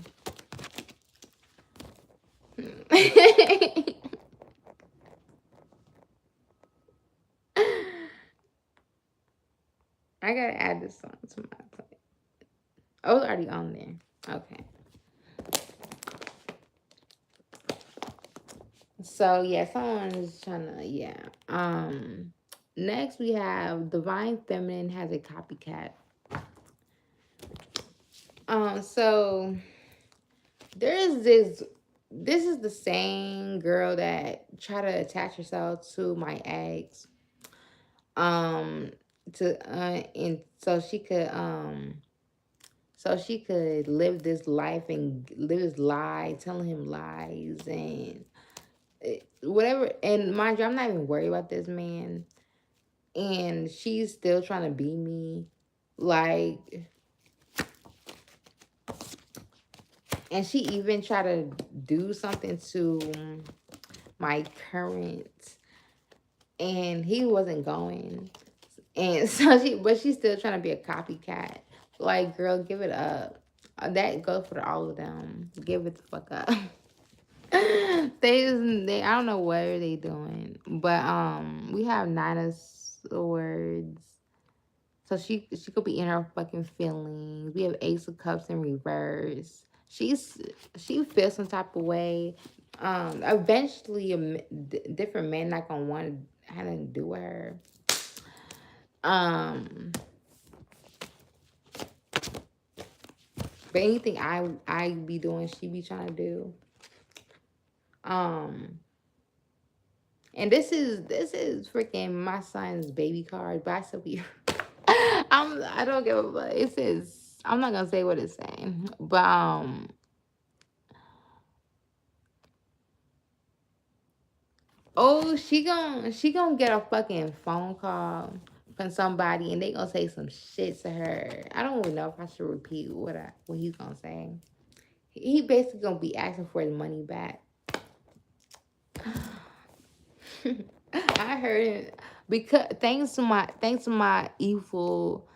I gotta add this song to my play. Oh, it's already on there. Okay. So yeah, someone's trying to yeah. Next we have Divine Feminine has a copycat. So there's this is the same girl that tried to attach herself to my ex. Um to and so she could live this life and live this lie, telling him lies and whatever. And mind you, I'm not even worried about this man. And she's still trying to be me. Like, and she even tried to do something to my current, and he wasn't going. And so but she's still trying to be a copycat. Like, girl, give it up. That goes for all of them. Give it the fuck up. I don't know what are they doing, but we have Nine of Swords, so she could be in her fucking feelings. We have Ace of Cups in reverse. She feels some type of way. Eventually, different men not gonna want to have to do with her. Um, but anything I be doing, she be trying to do. Um, and this is freaking my son's baby card, but I still be. I don't give a fuck. It says I'm not gonna say what it's saying, but oh, she gonna get a fucking phone call from somebody, and they gonna say some shit to her. I don't even know if I should repeat what he's gonna say. He basically gonna be asking for his money back. I heard it because thanks to my evil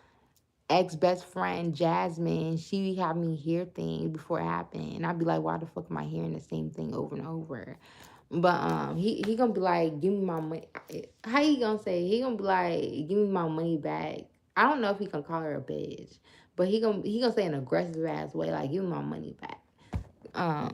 ex best friend Jasmine, she had me hear things before it happened, and I'd be like, why the fuck am I hearing the same thing over and over? But he gonna be like, give me my money. How he gonna say? He gonna be like, give me my money back. I don't know if he gonna call her a bitch, but he gonna say an aggressive ass way, like, give me my money back. Um,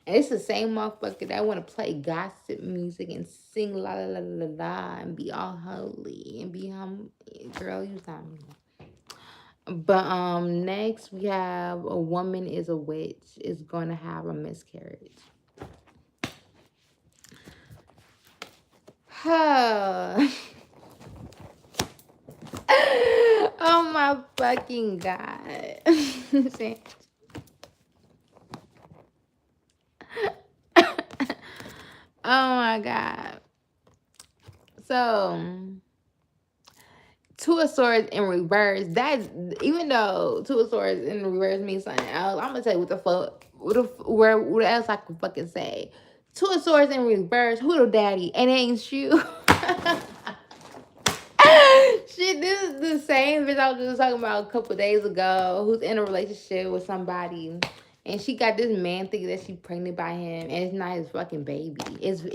And it's the same motherfucker that want to play gossip music and sing la la la la la and be all holy and be girl, you time. But next we have a woman is a witch is going to have a miscarriage. Oh, oh my fucking god. Oh my god. So Two of Swords in reverse. That's even though Two of Swords in reverse means something else. I'm gonna tell you what the fuck, what else I can fucking say. Two of Swords in reverse. Who the daddy? And it ain't you. Shit, this is the same bitch I was just talking about a couple days ago. Who's in a relationship with somebody, And she got this man thinking that she's pregnant by him, and it's not his fucking baby.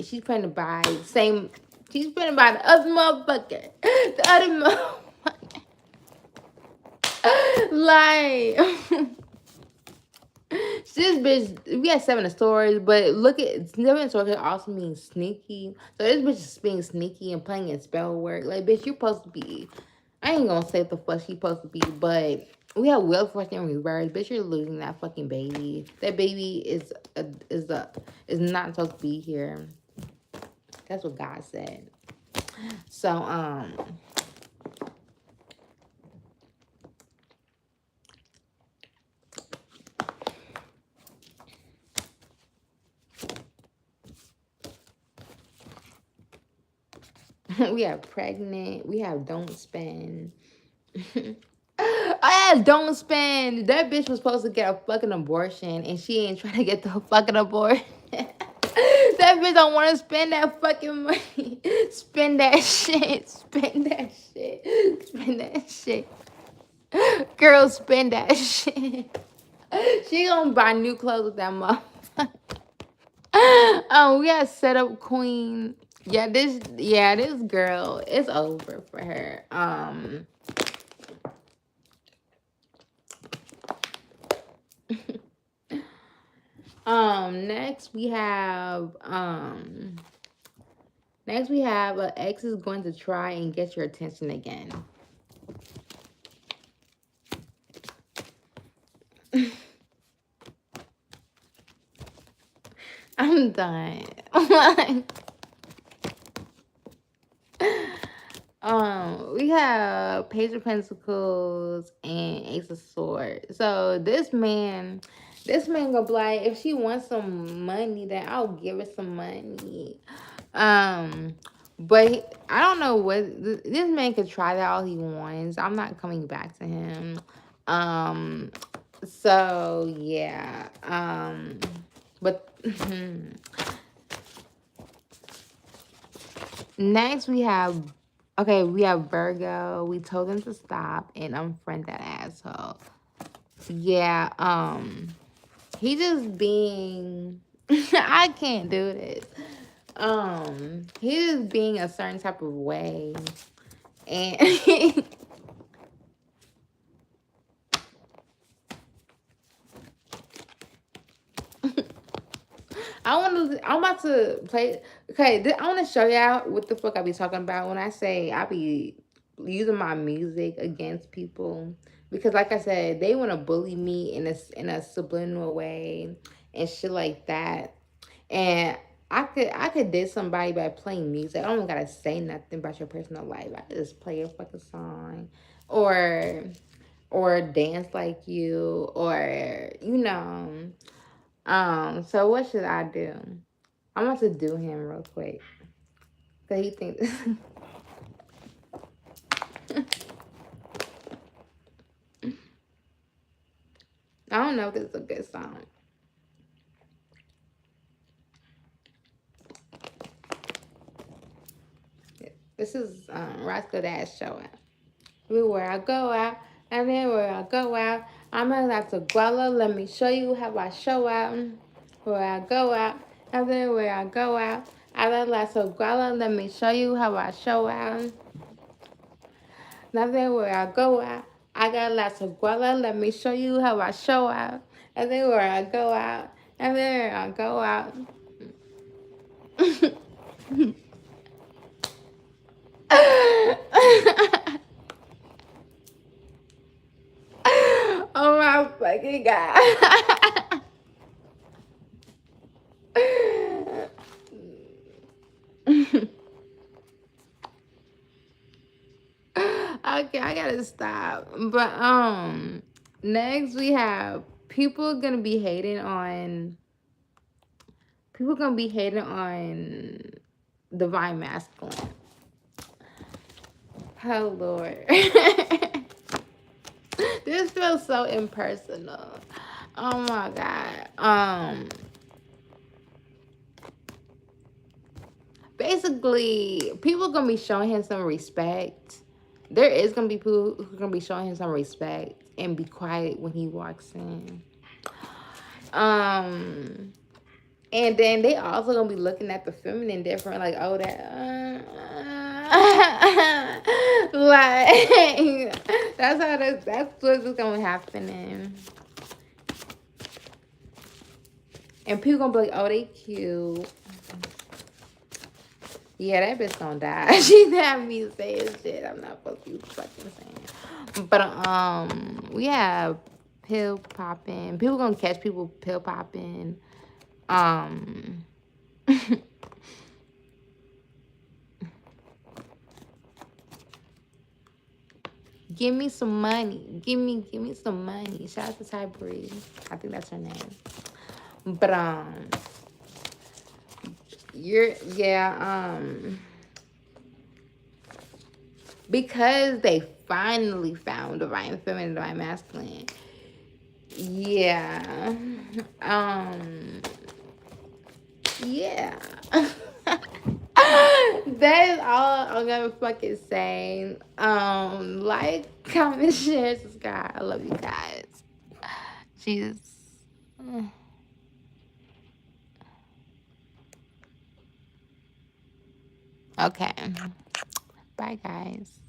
She's pregnant by same. She's pregnant by the other motherfucker. The other motherfucker. Like. This bitch, we had 7 stories, but look at 7 stories also means sneaky. So this bitch is being sneaky and playing in spell work. Like, bitch, you're supposed to be. I ain't gonna say what the fuck she's supposed to be, but we have Will fucking reverse. Bitch, you're losing that fucking baby. That baby is not supposed to be here. That's what God said. So we have pregnant. We have don't spend. Oh, yeah, don't spend. That bitch was supposed to get a fucking abortion, and she ain't trying to get the fucking abortion. That bitch don't want to spend that fucking money. Spend that shit. Spend that shit. Spend that shit. Girl, spend that shit. She gonna buy new clothes with that motherfucker. Oh, we got set up queen. This girl, it's over for her. Next we have an ex is going to try and get your attention again. I'm done. We have Page of Pentacles and Ace of Swords. So this man gonna be like, if she wants some money, then I'll give her some money. But I don't know what this man could try that all he wants. I'm not coming back to him. So yeah. But next we have Virgo. We told him to stop and unfriend that asshole. Yeah, he just being I can't do this. He just being a certain type of way. And I'm about to play. Okay, I want to show y'all what the fuck I be talking about when I say I be using my music against people, because like I said, they want to bully me in a subliminal way and shit like that. And I could diss somebody by playing music. I don't gotta say nothing about your personal life. I just play a fucking song, or dance like you, or you know. So what should I do? I'm about to do him real quick. Cause he thinks I don't know if this is a good song. This is Roscoe Dash Show Out. Everywhere I go out, and everywhere I go out, I'm a lot of Guala. Let me show you how I show out. Where I go out, and everywhere I go out, I got lots of Guala. Let me show you how I show out. Nothing where I go out, I got lots of Guala. Let me show you how I show out. Everywhere I go out, everywhere I go out. Oh my fucking god. Okay, I gotta stop. But next we have people gonna be hating on Divine Masculine. Oh Lord. This feels so impersonal. Oh my god. Basically, people gonna be showing him some respect. There is gonna be people who gonna be showing him some respect and be quiet when he walks in. Um, and then they also gonna be looking at the feminine different, like, oh, that, like, that's what's gonna happen. And people gonna be like, oh, they cute. Yeah, that bitch gonna die. She had me saying shit I'm not supposed to be fucking saying. But yeah, pill popping. People gonna catch people pill popping. Um, give me some money. Give me some money. Shout out to Ty Bree. I think that's her name. But you're yeah because they finally found divine feminine, divine masculine. Yeah. Um. Yeah. That is all I'm gonna fucking say. Like, comment, share, subscribe. I love you guys. Jesus. Okay. Bye, guys.